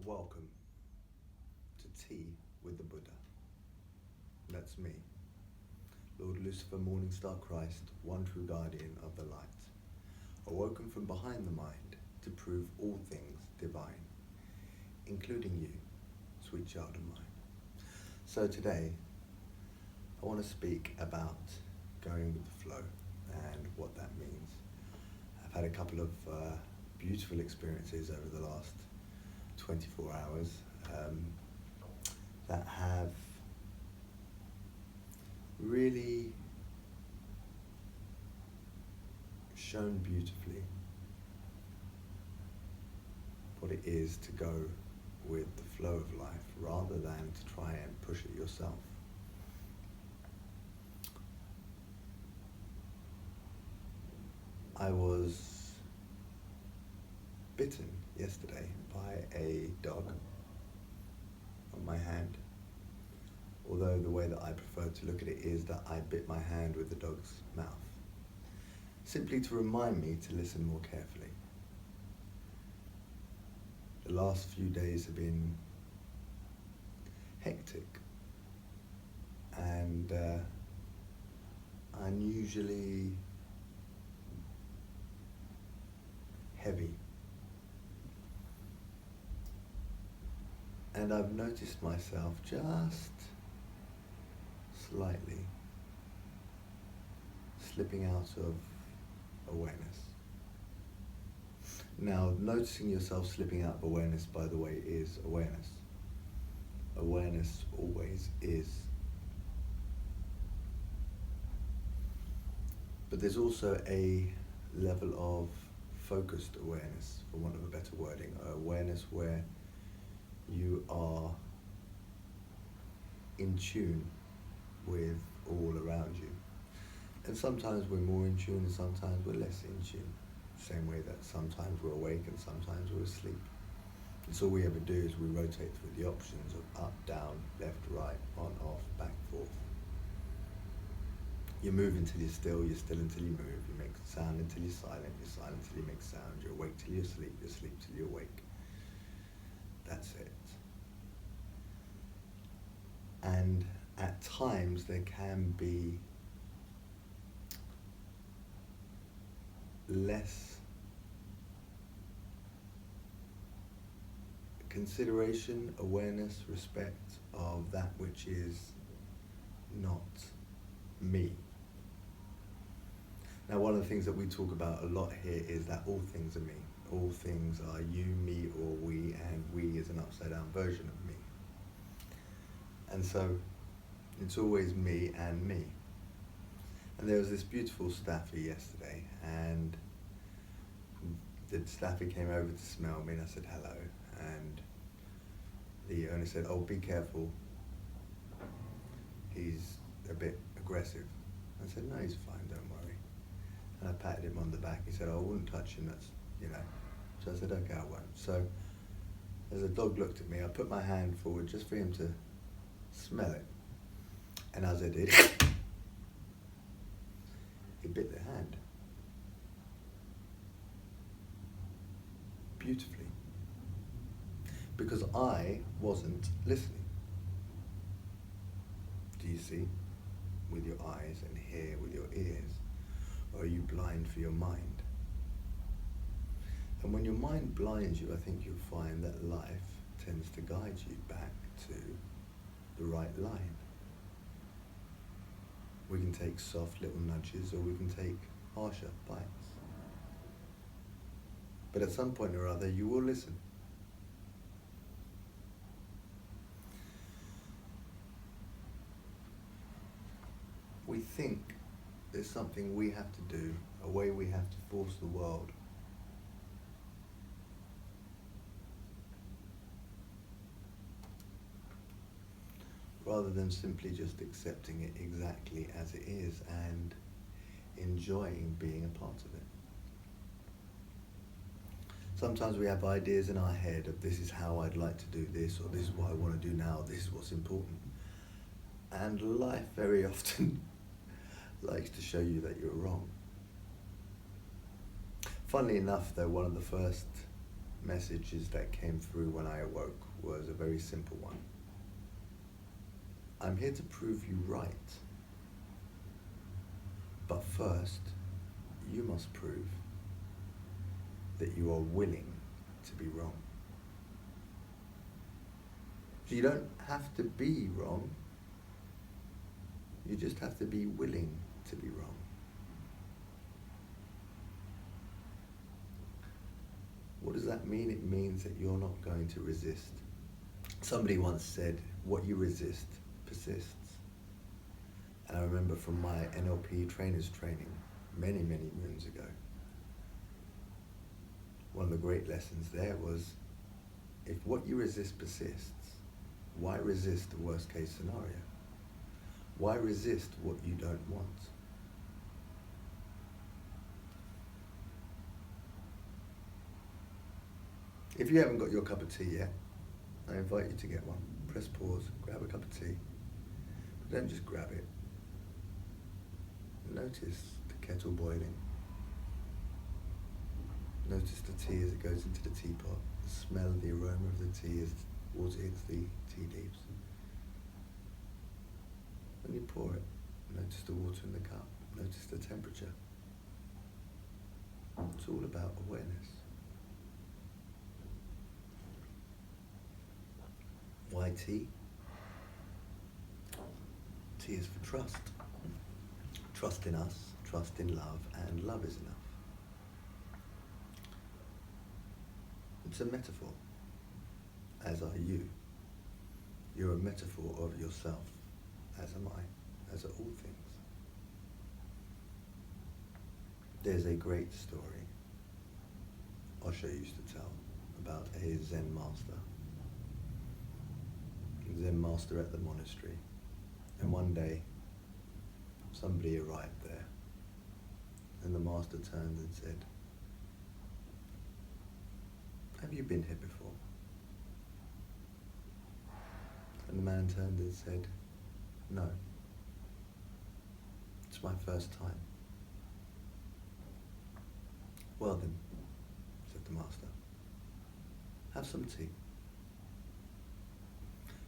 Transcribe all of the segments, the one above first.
welcome to Tea with the Buddha. That's me, Lord Lucifer, Morning Star Christ, one true guardian of the light, awoken from behind the mind to prove all things divine, including you, sweet child of mine. So today, I want to speak about going with the flow and what that means. I've had a couple of beautiful experiences over the last 24 hours that have really shown beautifully what it is to go with the flow of life rather than to try and push it yourself. I was bitten yesterday by a dog on my hand, although the way that I prefer to look at it is that I bit my hand with the dog's mouth, simply to remind me to listen more carefully. The last few days have been hectic and unusually heavy. And I've noticed myself just slightly slipping out of awareness. Now, noticing yourself slipping out of awareness, by the way, is awareness. Awareness always is. But there's also a level of focused awareness, for want of a better wording, awareness where you are in tune with all around you. And sometimes we're more in tune and sometimes we're less in tune. Same way that sometimes we're awake and sometimes we're asleep. And so all we ever do is we rotate through the options of up, down, left, right, on, off, back, forth. You move until you're still until you move. You make sound until you're silent until you make sound. You're awake till you're asleep till you're awake. That's it. And at times there can be less consideration, awareness, respect of that which is not me. Now, one of the things that we talk about a lot here is that all things are me. All things are you, me, or we, and we is an upside down version of me. And so it's always me and me. And there was this beautiful staffy yesterday, and the staffy came over to smell me, and I said hello, and the owner said, "Oh, be careful, he's a bit aggressive." I said, "No, he's fine, don't worry." And I patted him on the back. He said, "Oh, I wouldn't touch him, that's, you know." So I said, "Okay, I won't." So as the dog looked at me, I put my hand forward just for him to smell it. And as I did, he bit the hand. Beautifully. Because I wasn't listening. Do you see? With your eyes and hear with your ears. Or are you blind for your mind? And when your mind blinds you, I think you'll find that life tends to guide you back to the right line. We can take soft little nudges or we can take harsher bites. But at some point or other, you will listen. We think there's something we have to do, a way we have to force the world. Rather than simply just accepting it exactly as it is and enjoying being a part of it. Sometimes we have ideas in our head of this is how I'd like to do this, or this is what I want to do now, this is what's important. And life very often likes to show you that you're wrong. Funnily enough though, one of the first messages that came through when I awoke was a very simple one. I'm here to prove you right. But first, you must prove that you are willing to be wrong. So you don't have to be wrong. You just have to be willing to be wrong. What does that mean? It means that you're not going to resist. Somebody once said, what you resist persists. And I remember from my NLP trainers training many, many moons ago, one of the great lessons there was, if what you resist persists, why resist the worst case scenario? Why resist what you don't want? If you haven't got your cup of tea yet, I invite you to get one. Press pause, grab a cup of tea. But don't just grab it. Notice the kettle boiling. Notice the tea as it goes into the teapot. The smell, the aroma of the tea as water hits the tea leaves. When you pour it, notice the water in the cup. Notice the temperature. It's all about awareness. Why tea? Tea is for trust. Trust in us, trust in love, and love is enough. It's a metaphor, as are you. You're a metaphor of yourself, as am I, as are all things. There's a great story Osho used to tell about a Zen master at the monastery. And one day, somebody arrived there, and the master turned and said, have you been here before? And the man turned and said, no, it's my first time. Well then, said the master, have some tea.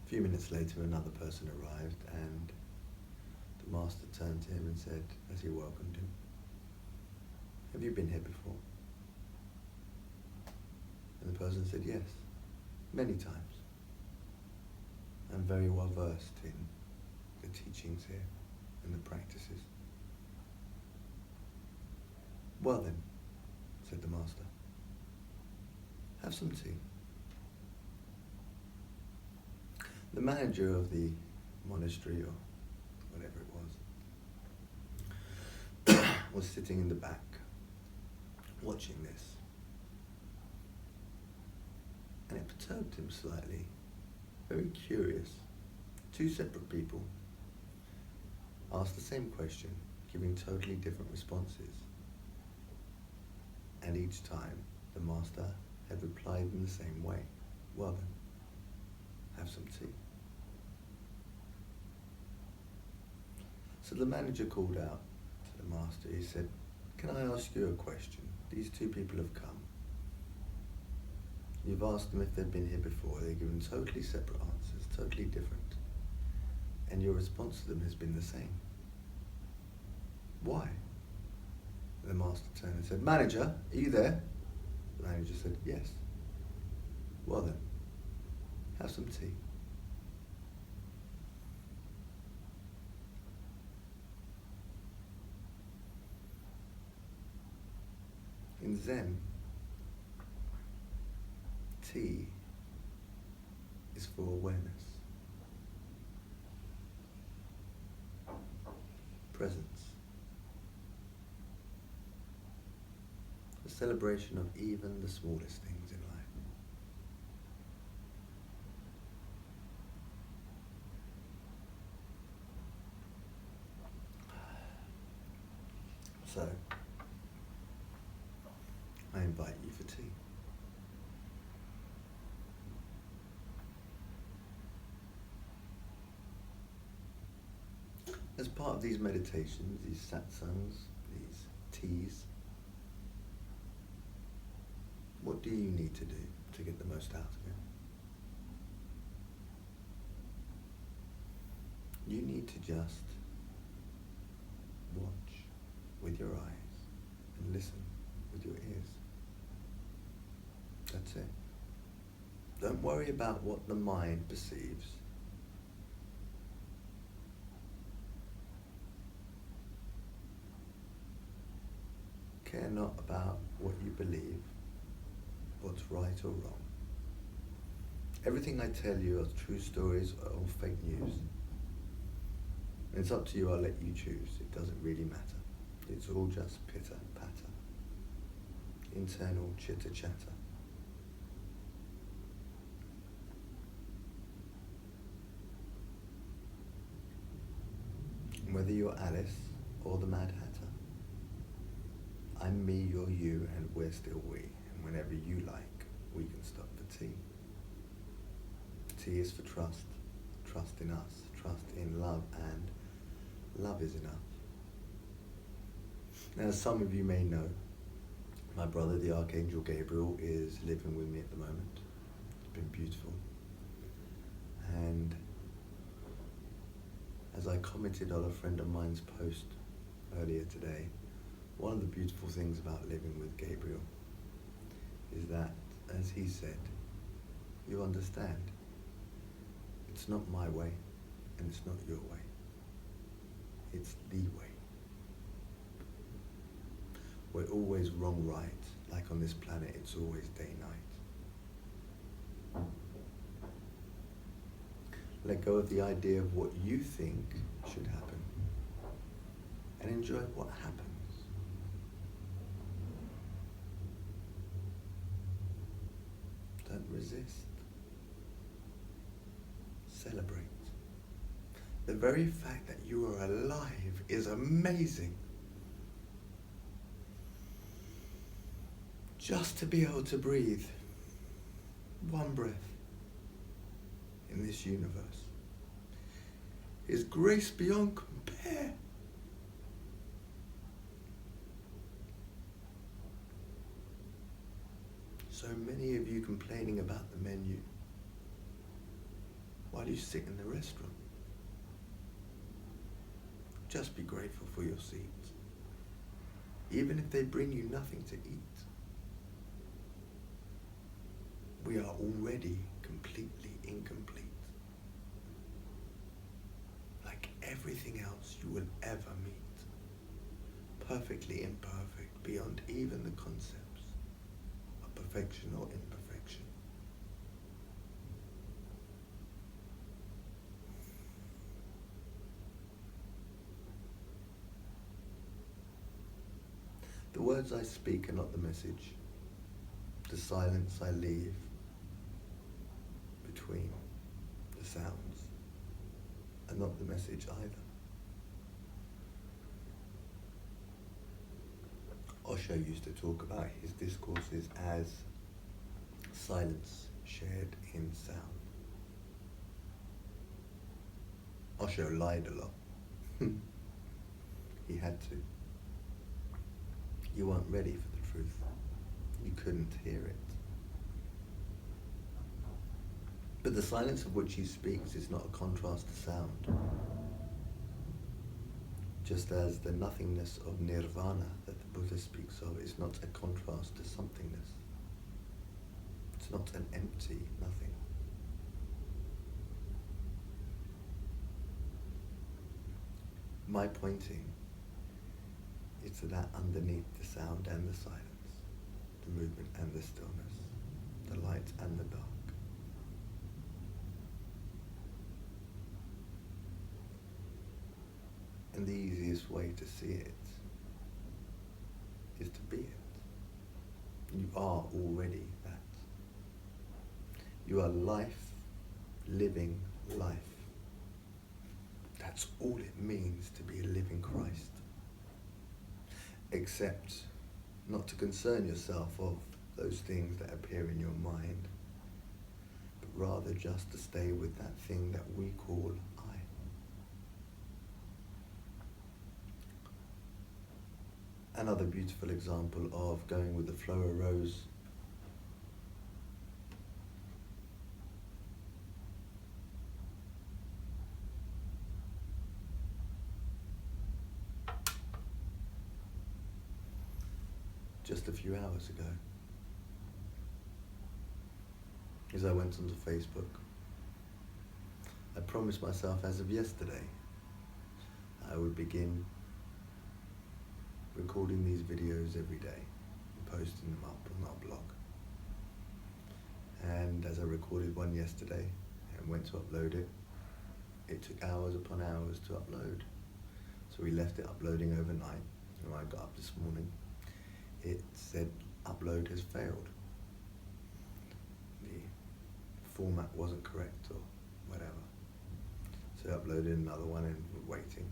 A few minutes later, another person arrived, and the master turned to him and said, as he welcomed him, have you been here before? And the person said, yes, many times. I'm very well versed in the teachings here and the practices. Well then, said the master, have some tea. The manager of the monastery, or whatever it was sitting in the back, watching this. And it perturbed him slightly, very curious. Two separate people asked the same question, giving totally different responses. And each time, the master had replied in the same way. Well then, have some tea. So the manager called out to the master. He said, can I ask you a question? These two people have come. You've asked them if they've been here before. They've given totally separate answers, totally different. And your response to them has been the same. Why? The master turned and said, manager, are you there? The manager said, yes. Well then, have some tea. In Zen, tea is for awareness, presence, a celebration of even the smallest things in life. So, I invite you for tea. As part of these meditations, these satsangs, these teas, what what do you need to do to get the most out of it? You need to just watch with your eyes and listen with your ears. That's it. Don't worry about what the mind perceives. Care not about what you believe, what's right or wrong. Everything I tell you are true stories or fake news. And it's up to you, I'll let you choose. It doesn't really matter. It's all just pitter-patter. Internal chitter-chatter. Whether you're Alice or the Mad Hatter, I'm me, you're you, and we're still we. And whenever you like, we can stop for tea. T is for trust. Trust in us. Trust in love, and love is enough. Now, as some of you may know, my brother, the Archangel Gabriel, is living with me at the moment. It's been beautiful. And as I commented on a friend of mine's post earlier today, one of the beautiful things about living with Gabriel is that, as he said, you understand. It's not my way, and it's not your way. It's the way. We're always wrong, right? Like on this planet, it's always day-night. Let go of the idea of what you think should happen, and enjoy what happens. Don't resist. Celebrate. The very fact that you are alive is amazing. Just to be able to breathe one breath in this universe is grace beyond compare. So many of you complaining about the menu while you sit in the restaurant. Just be grateful for your seat, even if they bring you nothing to eat. We are already completely incomplete. Like everything else you will ever meet. Perfectly imperfect beyond even the concepts of perfection or imperfection. The words I speak are not the message. The silence I leave between the sounds are not the message either. Osho used to talk about his discourses as silence shared in sound. Osho lied a lot. He had to. You weren't ready for the truth. You couldn't hear it. But the silence of which he speaks is not a contrast to sound. Just as the nothingness of nirvana that the Buddha speaks of is not a contrast to somethingness. It's not an empty nothing. My pointing is to that underneath the sound and the silence, the movement and the stillness, the light and the dark. And the easiest way to see it is to be it. You are already that. You are life, living life. That's all it means to be a living Christ. Except not to concern yourself of those things that appear in your mind, but rather just to stay with that thing that we call I. Another beautiful example of going with the flow arose few hours ago. As I went onto Facebook, I promised myself as of yesterday I would begin recording these videos every day and posting them up on our blog. And as I recorded one yesterday and went to upload it, it took hours upon hours to upload. So we left it uploading overnight, and when I got up this morning, it said upload has failed. The format wasn't correct or whatever. So I uploaded another one and we're waiting.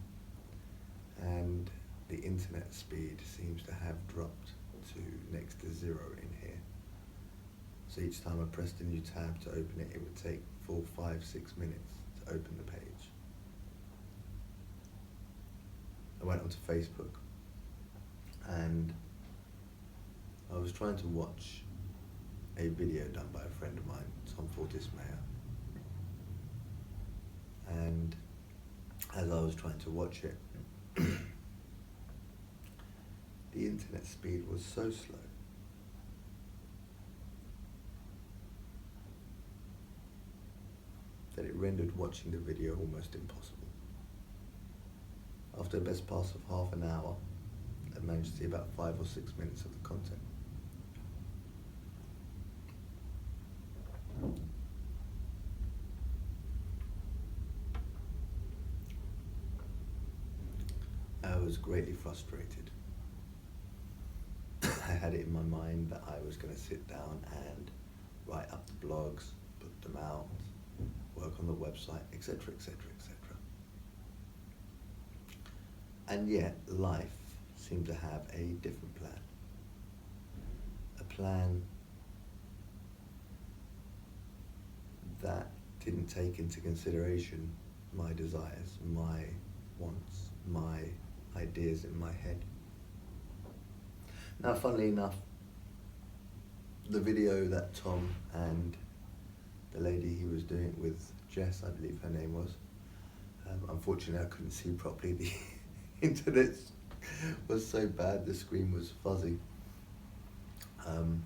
And the internet speed seems to have dropped to next to 0 in here. So each time I pressed a new tab to open it, it would take 4, 5, 6 minutes to open the page. I went onto Facebook and I was trying to watch a video done by a friend of mine, Tom Fortismeyer. And as I was trying to watch it, the internet speed was so slow that it rendered watching the video almost impossible. After the best part of half an hour, I managed to see about 5 or 6 minutes of the content. I was greatly frustrated. I had it in my mind that I was going to sit down and write up the blogs, put them out, work on the website, etc., etc., etc. And yet, life seemed to have a different plan. A plan that didn't take into consideration my desires, my wants, my ideas in my head. Now, funnily enough, the video that Tom and the lady he was doing it with, Jess, I believe her name was, unfortunately I couldn't see properly. The internet was so bad, the screen was fuzzy. I'll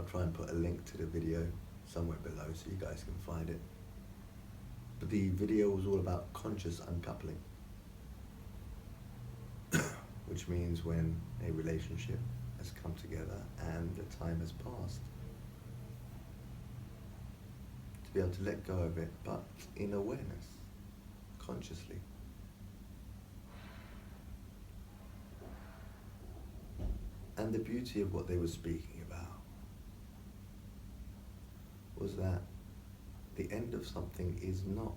try and put a link to the video somewhere below so you guys can find it. But the video was all about conscious uncoupling, which means when a relationship has come together and the time has passed, to be able to let go of it, but in awareness, consciously. And the beauty of what they were speaking about was that the end of something is not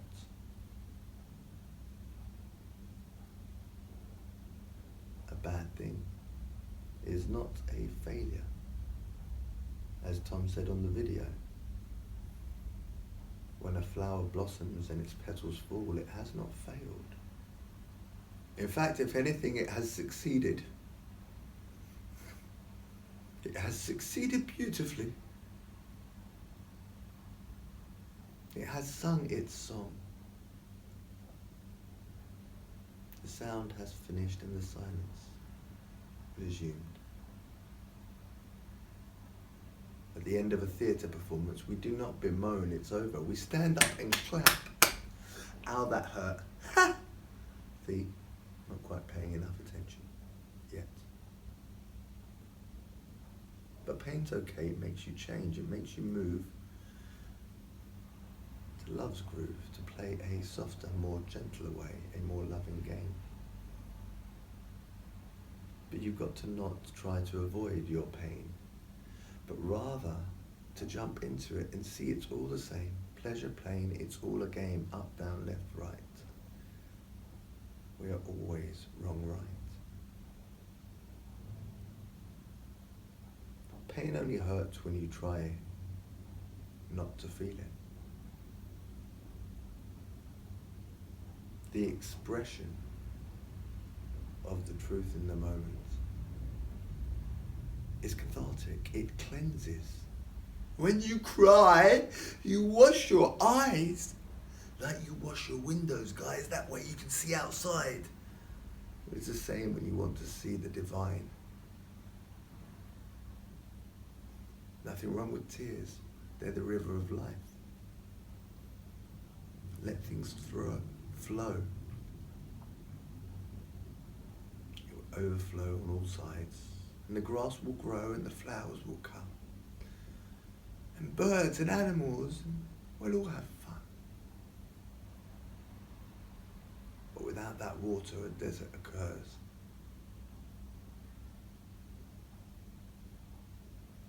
a bad thing, is not a failure. As Tom said on the video, when a flower blossoms and its petals fall, it has not failed. In fact, if anything, it has succeeded. It has succeeded beautifully. It has sung its song. The sound has finished and the silence resumed. At the end of a theatre performance, we do not bemoan it's over. We stand up and clap. Ow, that hurt. Ha! Feet not quite paying enough attention yet. But pain's okay, it makes you change, it makes you move to love's groove, to play a softer, more gentler way, a more loving game. But you've got to not try to avoid your pain, but rather to jump into it and see it's all the same. Pleasure, pain, it's all a game, up, down, left, right. We are always wrong, right. Pain only hurts when you try not to feel it. The expression of the truth in the moment is cathartic. It cleanses. When you cry, you wash your eyes like you wash your windows, guys. That way you can see outside. It's the same when you want to see the divine. Nothing wrong with tears. They're the river of life. Let things flow. It will overflow on all sides, and the grass will grow and the flowers will come. And birds and animals will all have fun. But without that water, a desert occurs.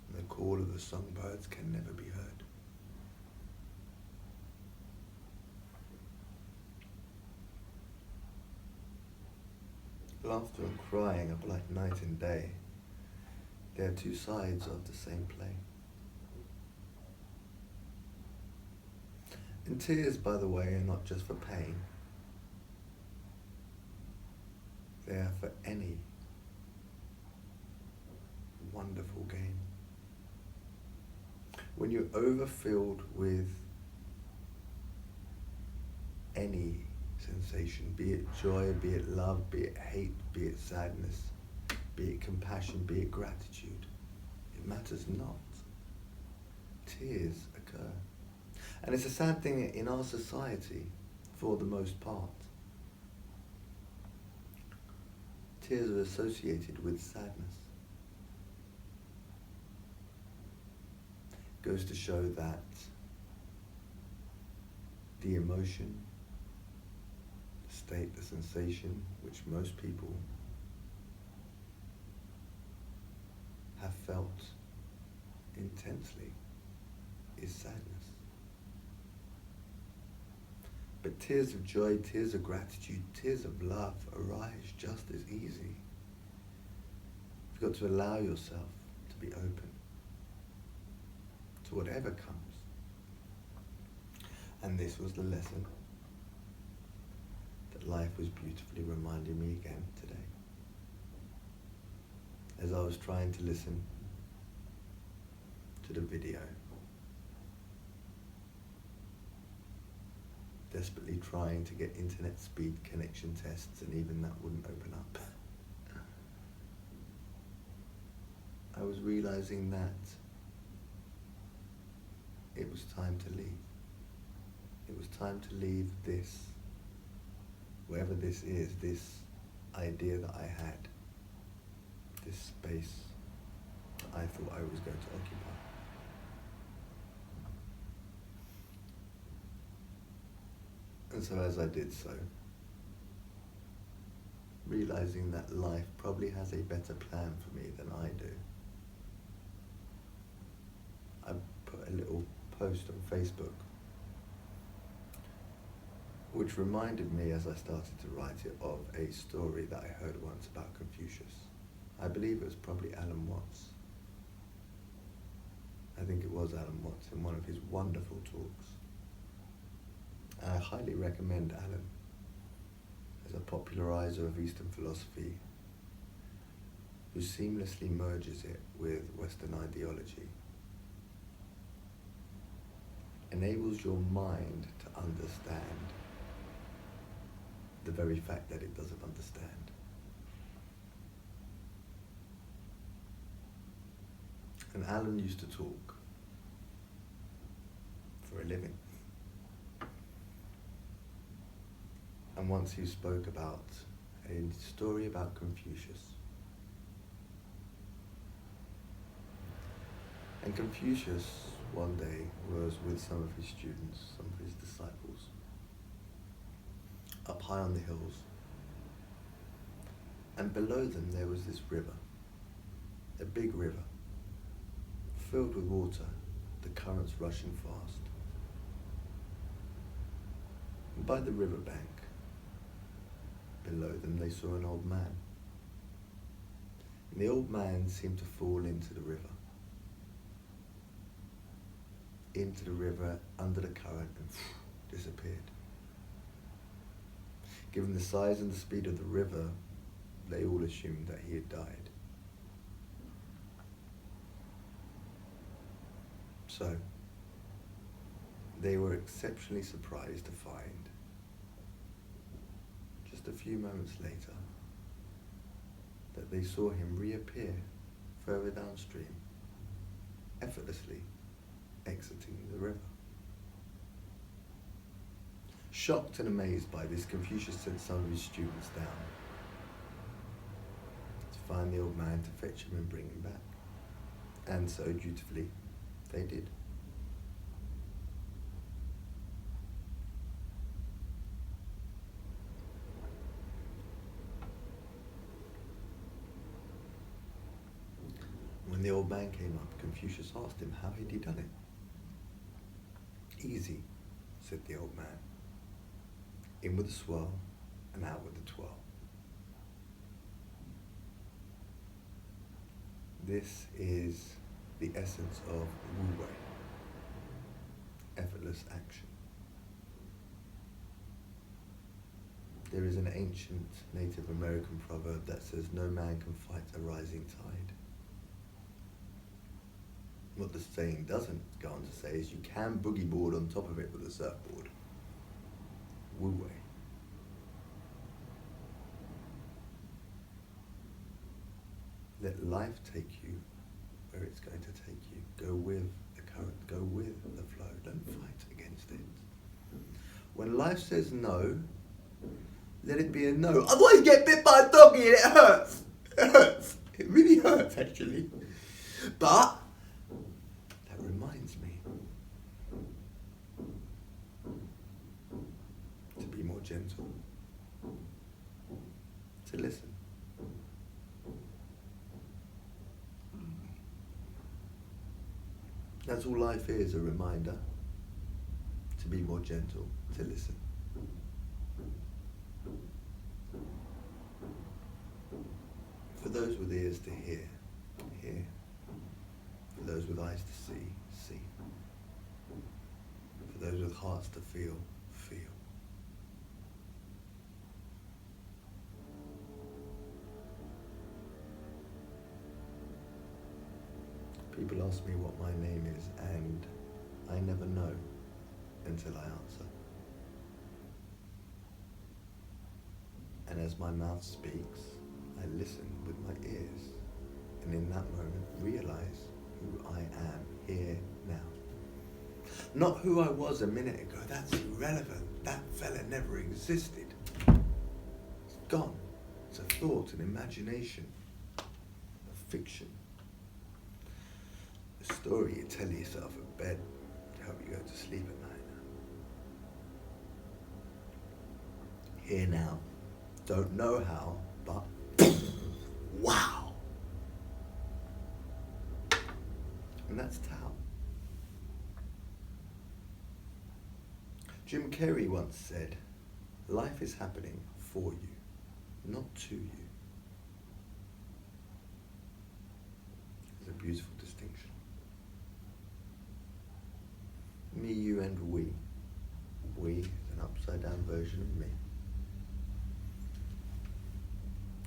And the call of the songbirds can never be heard. Laughter and crying are like night and day. They are two sides of the same play. And tears, by the way, are not just for pain. They are for any wonderful gain. When you're overfilled with any sensation, be it joy, be it love, be it hate, be it sadness, be it compassion, be it gratitude, it matters not. Tears occur. And it's a sad thing in our society, for the most part. Tears are associated with sadness. It goes to show that the emotion, the state, the sensation, which most people have felt intensely, is sadness. But tears of joy, tears of gratitude, tears of love arise just as easy. You've got to allow yourself to be open to whatever comes. And this was the lesson that life was beautifully reminding me again today. As I was trying to listen to the video, desperately trying to get internet speed connection tests, and even that wouldn't open up. I was realizing that it was time to leave. It was time to leave this, wherever this is, this idea that I had, this space that I thought I was going to occupy. And so as I did so, realizing that life probably has a better plan for me than I do, I put a little post on Facebook which reminded me, as I started to write it, of a story that I heard once about Confucius. I believe it was probably Alan Watts. I think it was Alan Watts in one of his wonderful talks. I highly recommend Alan as a popularizer of Eastern philosophy who seamlessly merges it with Western ideology, enables your mind to understand the very fact that it doesn't understand. And Alan used to talk for a living. And once he spoke about a story about Confucius. And Confucius one day was with some of his students, some of his disciples, up high on the hills. And below them there was this river, a big river, filled with water, the currents rushing fast. And by the riverbank, below them they saw an old man. And the old man seemed to fall into the river, under the current, and disappeared. Given the size and the speed of the river, they all assumed that he had died. So, they were exceptionally surprised to find, just a few moments later, that they saw him reappear further downstream, effortlessly exiting the river. Shocked and amazed by this, Confucius sent some of his students down to find the old man, to fetch him and bring him back. And so, dutifully, they did. When the old man came up, Confucius asked him how had he done it. Easy, said the old man. In with the swirl and out with the twirl. This is the essence of Wu Wei, effortless action. There is an ancient Native American proverb that says, no man can fight a rising tide. What the saying doesn't go on to say is you can boogie board on top of it with a surfboard. Wu Wei. Let life take you where it's going to take you. Go with the current, go with the flow. Don't fight against it. When life says no, let it be a no. Otherwise you get bit by a doggy and it hurts. It hurts. It really hurts, actually. But that reminds me to be more gentle, to listen. That's all life is, a reminder to be more gentle, to listen. For those with ears to hear, hear. For those with eyes to see, see. For those with hearts to feel, feel. People ask me what my name is, and I never know until I answer. And as my mouth speaks, I listen with my ears, and in that moment realize who I am here now. Not who I was a minute ago. That's irrelevant. That fella never existed. It's gone. It's a thought, an imagination, a fiction. A story you tell yourself in bed to help you go to sleep at night. Here now. Don't know how, but wow. And that's Tao. Jim Carrey once said, life is happening for you, not to you. It's a beautiful distinction. Me, you, and we. We is an upside down version of me.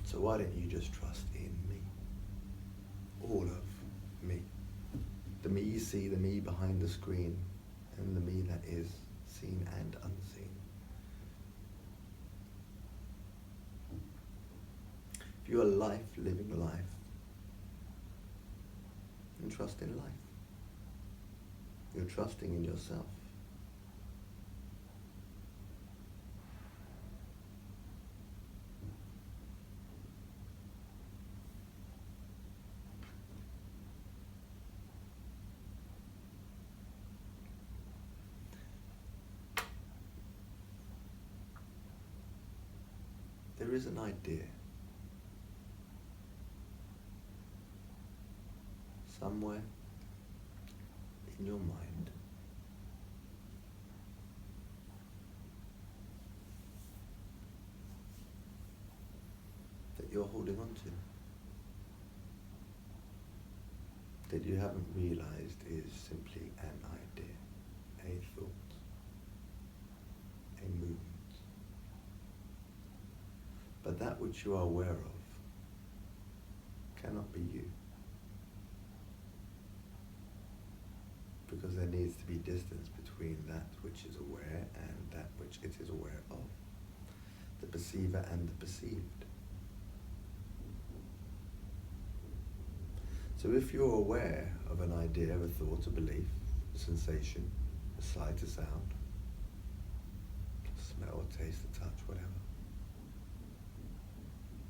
So why don't you just trust in me? All of me. The me you see, the me behind the screen, and the me that is seen and unseen. If you are life, living life, then trust in life. You're trusting in yourself. There is an idea somewhere in your mind that you're holding on to, that you haven't realized is simply an idea, a thought, a movement. But that which you are aware of cannot be you. Because there needs to be distance between that which is aware and that which it is aware of. The perceiver and the perceived. So if you're aware of an idea, a thought, a belief, a sensation, a sight, a sound, a smell, a taste, a touch, whatever,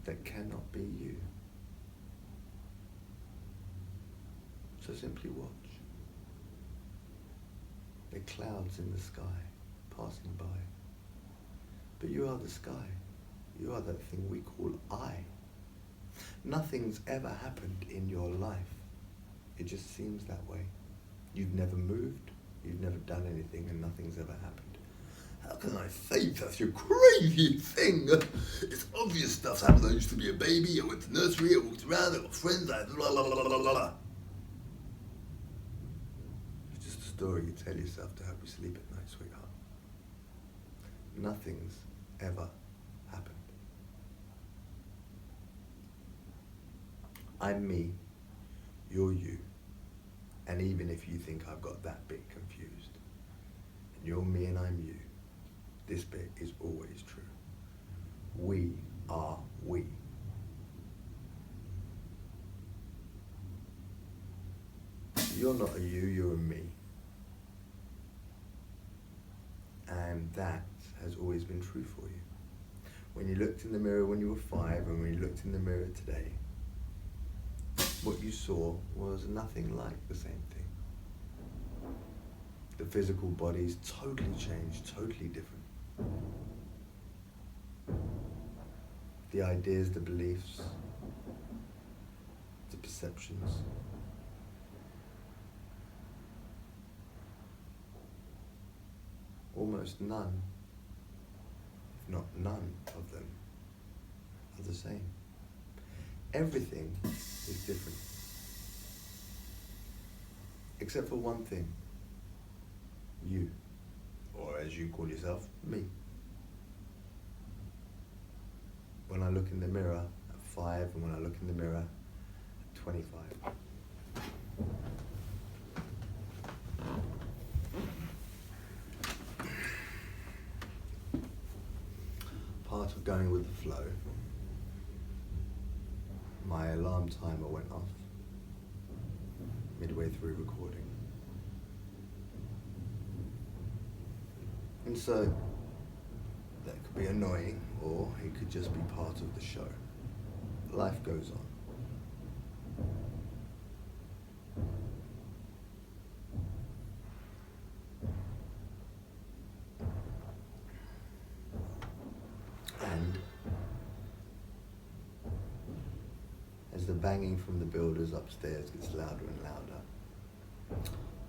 that cannot be you, so simply watch. The clouds in the sky passing by. But you are the sky. You are that thing we call I. Nothing's ever happened in your life. It just seems that way. You've never moved, you've never done anything, and nothing's ever happened. How can I say such a crazy thing? It's obvious stuff's happened. I used to be a baby, I went to nursery, I walked around, I got friends, I blah blah blah blah blah. It's just a story you tell yourself to help you sleep at night, sweetheart. Nothing's ever happened. I'm me, you're you, and even if you think I've got that bit confused, and you're me and I'm you, this bit is always true. We are we. You're not a you, you're a me. And that has always been true for you. When you looked in the mirror when you were 5, and when you looked in the mirror today, what you saw was nothing like the same thing. The physical body's totally changed, totally different. The ideas, the beliefs, the perceptions, almost none, if not none of them, are the same. Everything is different. Except for one thing. You. Or as you call yourself, me. When I look in the mirror at 5, and when I look in the mirror at 25. Part of going with the flow, my alarm timer went off midway through recording. And so, that could be annoying, or it could just be part of the show. Life goes on. And as the banging from the builders upstairs gets louder and louder,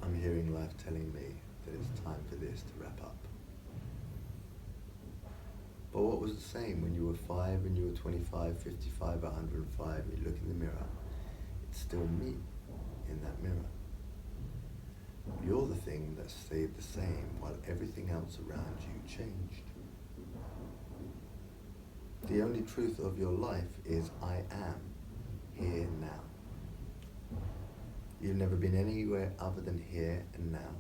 I'm hearing life telling me that it's time for this to wrap up. But what was the same when you were 5 and you were 25, 55, 105, and you look in the mirror? It's still me in that mirror. You're the thing that stayed the same while everything else around you changed. The only truth of your life is I am here now. You've never been anywhere other than here and now.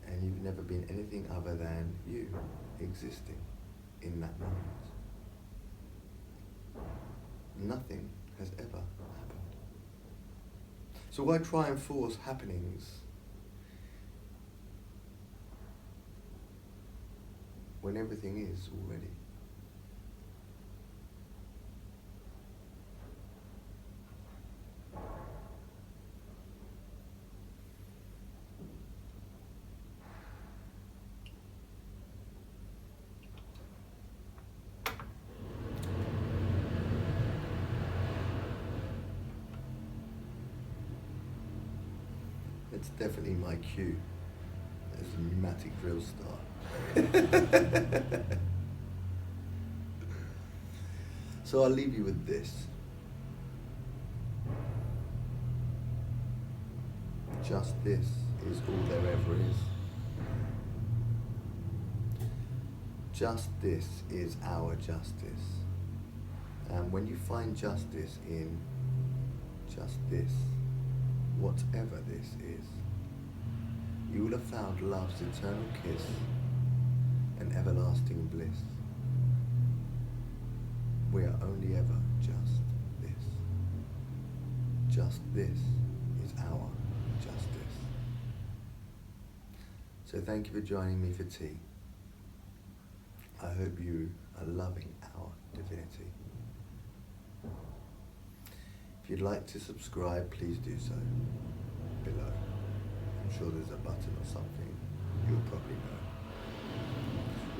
And you've never been anything other than you existing in that moment. Nothing has ever happened. So why try and force happenings when everything is already? It's definitely my cue as a pneumatic drill start. So I'll leave you with this. Just this is all there ever is. Just this is our justice. And when you find justice in just this, whatever this is, you will have found love's eternal kiss and everlasting bliss. We are only ever just this. just this is our justice. So thank you for joining me for tea. I hope you are loving our divinity. If you'd like to subscribe, please do so below. I'm sure there's a button or something. You'll probably know.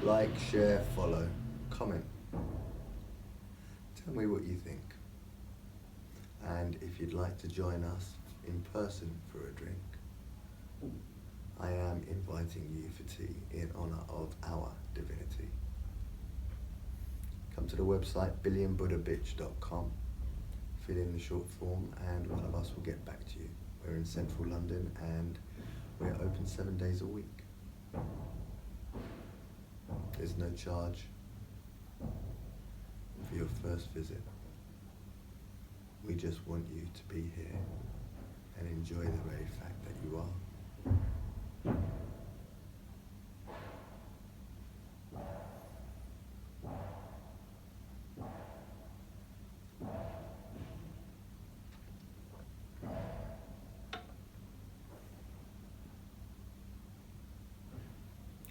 Like, share, follow, comment. Tell me what you think. And if you'd like to join us in person for a drink, I am inviting you for tea in honor of our divinity. Come to the website billionbuddhabitch.com, fill in the short form, and one of us will get back to you. We're in central London and we're open 7 days a week. There's no charge for your first visit. We just want you to be here and enjoy the very fact that you are.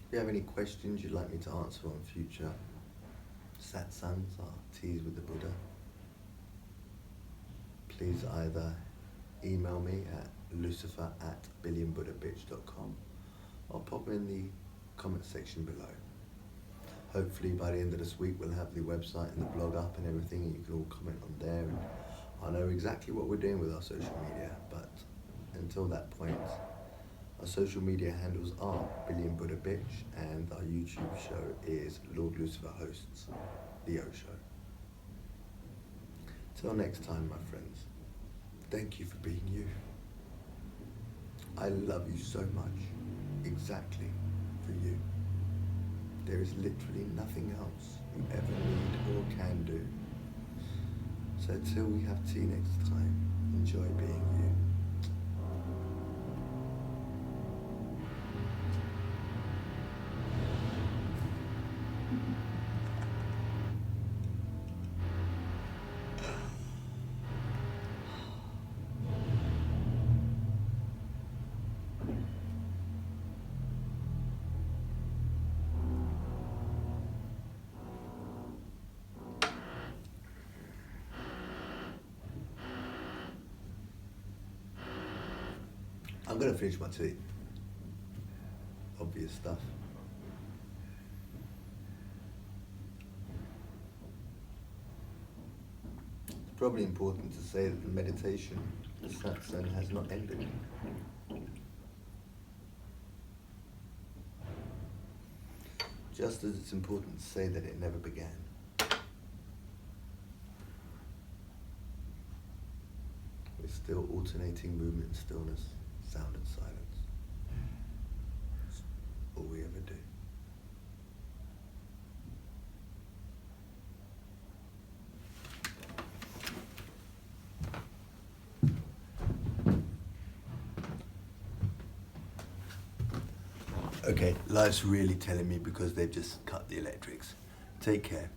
If you have any questions you'd like me to answer on future satsangs or teas with the Buddha, please either email me at lucifer@billionbuddhabitch.com or pop in the comment section below. Hopefully by the end of this week we'll have the website and the blog up and everything, and you can all comment on there, and I'll know exactly what we're doing with our social media. But until that point, our social media handles are Billion Buddha Bitch, and our YouTube show is Lord Lucifer Hosts The O Show. Till next time, my friends, thank you for being you. I love you so much, exactly for you. There is literally nothing else you ever need or can do. So till we have tea next time, enjoy being you. I'm going to finish my tea. Obvious stuff. It's probably important to say that the meditation, the satsang, has not ended. Just as it's important to say that it never began. We're still alternating movement and stillness, sound and silence. It's all we ever do. Okay, life's really telling me because they've just cut the electrics. Take care.